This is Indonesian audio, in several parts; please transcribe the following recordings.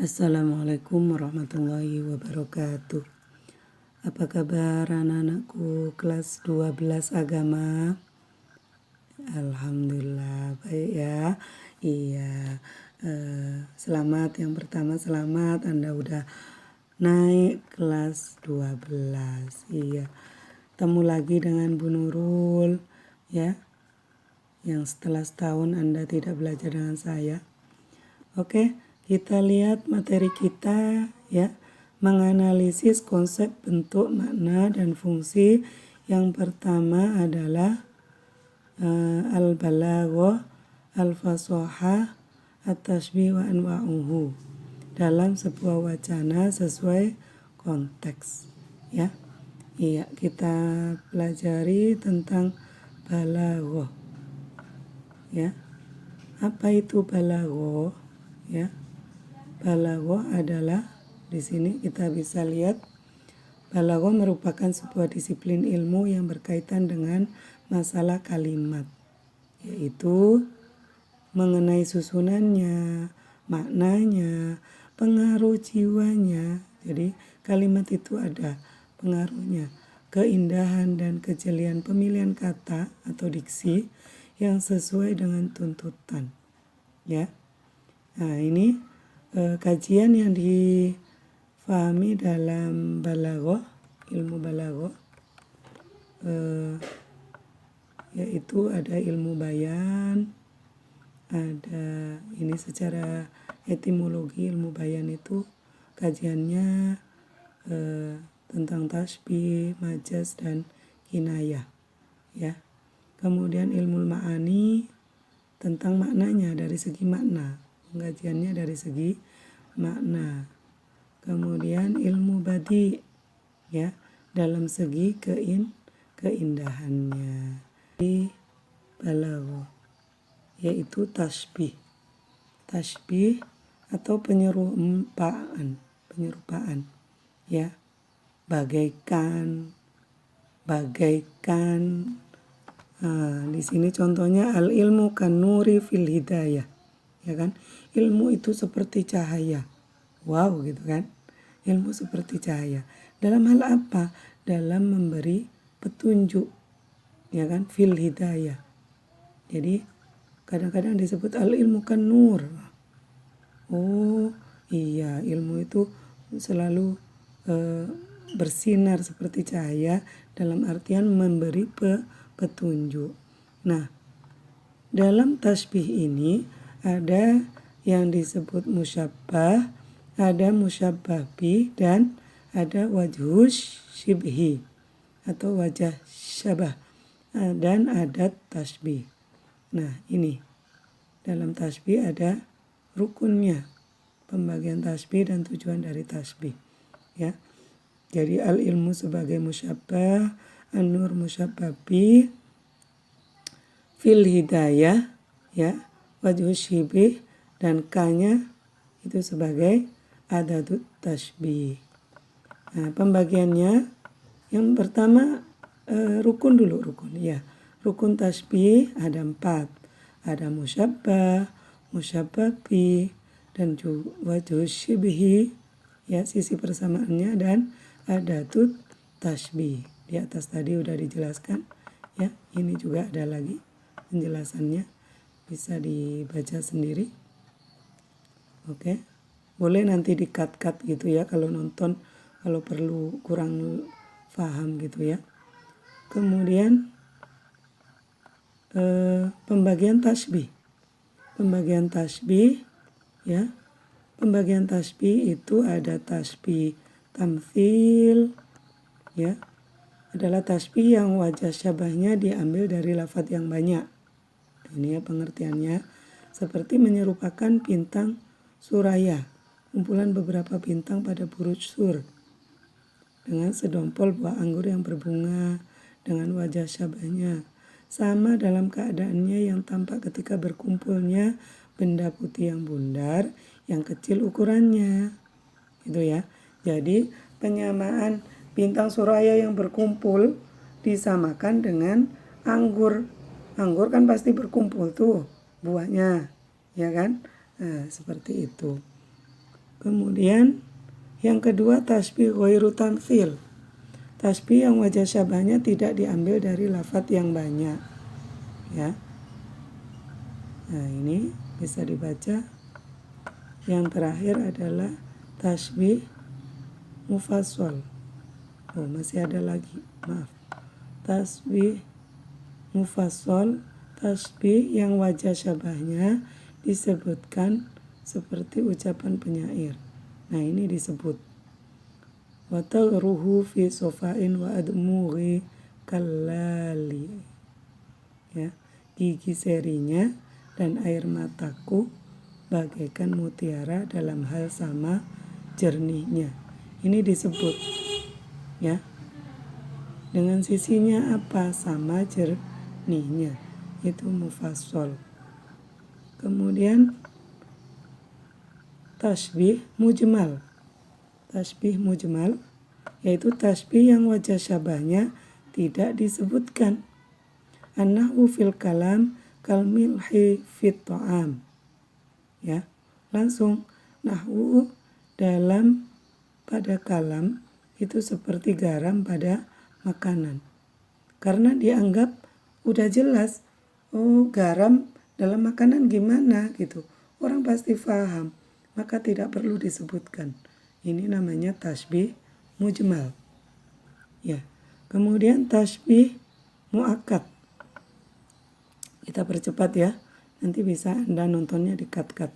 Assalamualaikum warahmatullahi wabarakatuh. Apa kabar anak-anakku kelas 12 agama? Alhamdulillah baik ya. Iya, selamat, yang pertama selamat Anda udah naik kelas 12. Iya, ketemu lagi dengan Bu Nurul ya, yang setelah setahun Anda tidak belajar dengan saya. Oke, kita lihat materi kita ya, menganalisis konsep bentuk, makna, dan fungsi. Yang pertama adalah al-balaghah, al-fasahah, at-tashbih wa anwa'uhu dalam sebuah wacana sesuai konteks ya. Iya, kita pelajari tentang balaghah ya. Apa itu balaghah? Ya, balaghah adalah, di sini kita bisa lihat, balaghah merupakan sebuah disiplin ilmu yang berkaitan dengan masalah kalimat, yaitu mengenai susunannya, maknanya, pengaruh jiwanya. Jadi kalimat itu ada pengaruhnya, keindahan dan kejelian pemilihan kata atau diksi yang sesuai dengan tuntutan ya. Nah, ini kajian yang difahami dalam balaghah, ilmu balaghah, yaitu ada ilmu bayan, ada ini secara etimologi. Ilmu bayan itu kajiannya tentang tasbih, majaz, dan kinayah ya. Kemudian ilmu ma'ani tentang maknanya dari segi makna, pengajiannya dari segi makna. Kemudian ilmu badi ya, dalam segi keindahannya. Di balaghah yaitu tasbih atau penyerupaan ya, bagaikan. Nah, di sini contohnya al ilmu kan nuri fil hidayah, ya kan? Ilmu itu seperti cahaya. Wow, gitu kan? Ilmu seperti cahaya. Dalam hal apa? Dalam memberi petunjuk, ya kan? Fil hidayah. Jadi kadang-kadang disebut al ilmu kan nur. Oh iya, ilmu itu selalu bersinar seperti cahaya dalam artian memberi petunjuk. Nah, dalam tasbih ini ada yang disebut musyabbah, ada musyabbah bih, dan ada wajhus syibhi atau wajah syabah, dan adat tasbih. Nah, ini dalam tasbih ada rukunnya, pembagian tasbih dan tujuan dari tasbih ya. Jadi al ilmu sebagai musyabbah, an-nur musyabbah bih, fil hidayah ya, wajhus syibih, dan kanya itu sebagai adatut tasbih. Nah, pembagiannya yang pertama rukun ya. Rukun tasbih ada 4. Ada musyabbah, musyabbah bih, dan wajhus syibhi ya, sisi persamaannya, dan adatut tasbih. Di atas tadi udah dijelaskan ya. Ini juga ada lagi penjelasannya, bisa dibaca sendiri. Oke, boleh nanti di-cut gitu ya kalau nonton, kalau perlu kurang paham gitu ya. Kemudian pembagian tasbih ya. Pembagian tasbih itu ada tasbih tamtsil ya, adalah tasbih yang wajah syabahnya diambil dari lafadz yang banyak. Ini ya pengertiannya, seperti menyerupakan bintang suraya, kumpulan beberapa bintang pada buruj sur, dengan sedompol buah anggur yang berbunga dengan wajah syabahnya, sama dalam keadaannya yang tampak ketika berkumpulnya benda putih yang bundar yang kecil ukurannya. Itu ya. Jadi penyamaan bintang suraya yang berkumpul disamakan dengan anggur. Anggur kan pasti berkumpul tuh buahnya, ya kan? Nah, seperti itu. Kemudian yang kedua tasbih ghairu tamtsil. Tasbih yang wajah syabahnya tidak diambil dari lafadz yang banyak. Ya. Nah, ini bisa dibaca. Yang terakhir adalah tasbih mufassal. Oh, masih ada lagi. Maaf. Tasbih mufassal, tasbih yang wajah syabahnya disebutkan seperti ucapan penyair. Nah, ini disebut wa taghruhu fi sofain wa admughi kallali. Ya, gigi serinya dan air mataku bagaikan mutiara dalam hal sama jernihnya. Ini disebut, ya. Dengan sisinya apa? Sama jernihnya. Itu mufassal. Kemudian tasbih mujmal. Tasbih mujmal yaitu tasbih yang wajah syabahnya tidak disebutkan. An-nahwu fil kalam kal milhi fit ta'am. Ya, langsung nahwu dalam pada kalam itu seperti garam pada makanan. Karena dianggap udah jelas, oh garam dalam makanan gimana gitu. Orang pasti paham, maka tidak perlu disebutkan. Ini namanya tasbih mujmal. Ya. Kemudian tasbih muakkad. Kita percepat ya. Nanti bisa Anda nontonnya di cut-cut.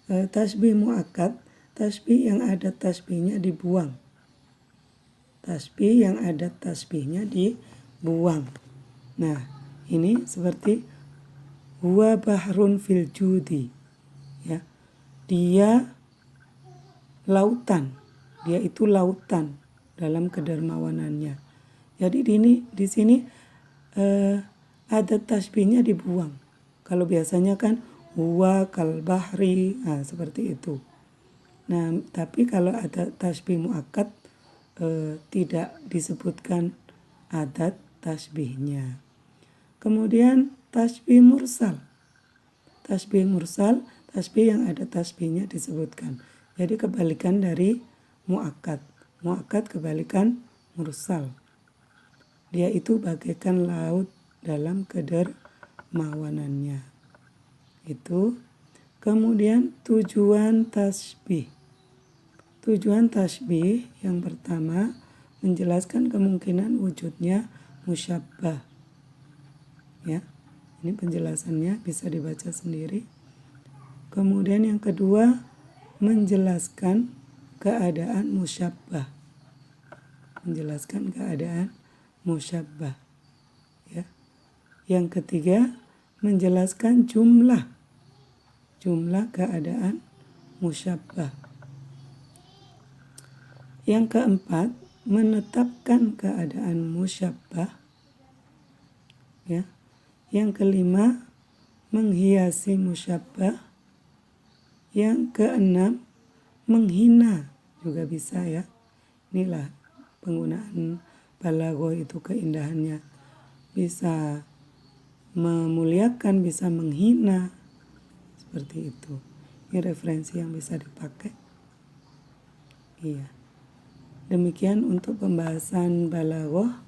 Tasbih muakkad, tasbih yang ada tasbihnya dibuang. Tasbih yang ada tasbihnya dibuang. Nah, ini seperti huwa bahrun fil judi. Ya. Dia lautan. Dia itu lautan dalam kedermawanannya. Jadi di sini ada tasbihnya dibuang. Kalau biasanya kan huwa kal bahri, nah, seperti itu. Nah, tapi kalau ada tasbih muakkad tidak disebutkan adat tasbihnya. Kemudian tasbih mursal. Tasbih mursal, tasbih yang ada tasbihnya disebutkan. Jadi kebalikan dari muakkad. Muakkad kebalikan mursal. Dia itu bagaikan laut dalam kedermawanannya. Itu. Kemudian tujuan tasbih. Tujuan tasbih yang pertama menjelaskan kemungkinan wujudnya musyabbah. Ya, ini penjelasannya bisa dibaca sendiri. Kemudian yang kedua menjelaskan keadaan musyabbah. Menjelaskan keadaan musyabbah. Ya. Yang ketiga menjelaskan jumlah keadaan musyabbah. Yang keempat menetapkan keadaan musyabbah. Ya. Yang kelima menghiasi musyabbah. Yang keenam menghina juga bisa ya. Inilah penggunaan balaghah itu keindahannya. Bisa memuliakan, bisa menghina. Seperti itu. Ini referensi yang bisa dipakai. Iya. Demikian untuk pembahasan balaghah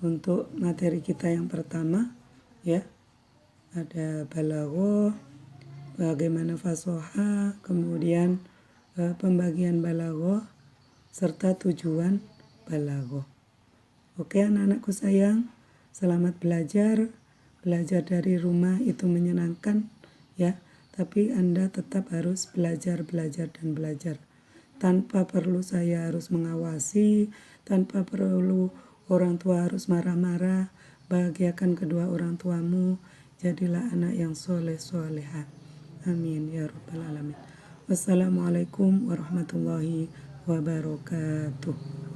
untuk materi kita yang pertama ya. Ada balaghah, bagaimana fashoha, kemudian pembagian balaghah serta tujuan balaghah. Oke anak-anakku sayang, selamat belajar. Belajar dari rumah itu menyenangkan ya, tapi Anda tetap harus belajar dan belajar. Tanpa perlu saya harus mengawasi, tanpa perlu orang tua harus marah-marah. Bahagiakan kedua orang tuamu, jadilah anak yang soleh-solehah. Amin ya rabbal alamin. Wassalamualaikum warahmatullahi wabarakatuh.